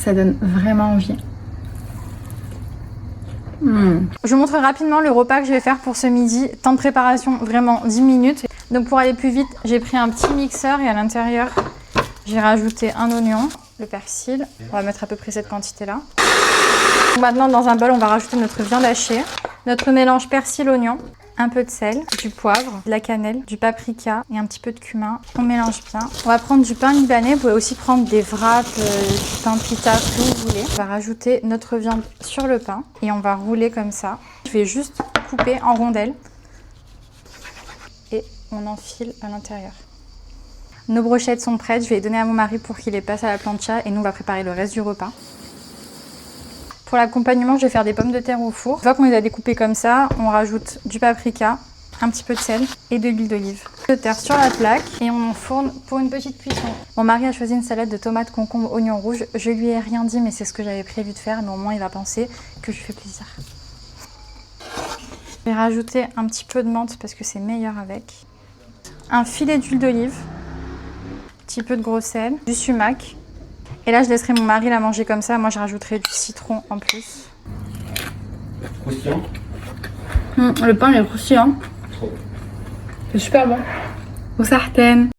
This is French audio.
Ça donne vraiment envie. Je vous montre rapidement le repas que je vais faire pour ce midi. Temps de préparation, vraiment 10 minutes. Donc pour aller plus vite, j'ai pris un petit mixeur et à l'intérieur, j'ai rajouté un oignon, le persil. On va mettre à peu près cette quantité-là. Maintenant, dans un bol, on va rajouter notre viande hachée, notre mélange persil-oignon, un peu de sel, du poivre, de la cannelle, du paprika et un petit peu de cumin. On mélange bien. On va prendre du pain libanais. Vous pouvez aussi prendre des wraps, du pain pita, ce que vous voulez. On va rajouter notre viande sur le pain et on va rouler comme ça. Je vais juste couper en rondelles et on enfile à l'intérieur. Nos brochettes sont prêtes. Je vais les donner à mon mari pour qu'il les passe à la plancha et nous, on va préparer le reste du repas. Pour l'accompagnement, je vais faire des pommes de terre au four. Une fois qu'on les a découpées comme ça, on rajoute du paprika, un petit peu de sel et de l'huile d'olive. De terre sur la plaque et on enfourne pour une petite cuisson. Mon mari a choisi une salade de tomates, concombres, oignons rouges. Je lui ai rien dit, mais c'est ce que j'avais prévu de faire. Mais au moins, il va penser que je lui fais plaisir. Je vais rajouter un petit peu de menthe parce que c'est meilleur avec. Un filet d'huile d'olive, un petit peu de gros sel, du sumac. Et là, je laisserai mon mari la manger comme ça. Moi, je rajouterai du citron en plus. Croustillant. Le pain il est croustillant. C'est super bon. Au sartène.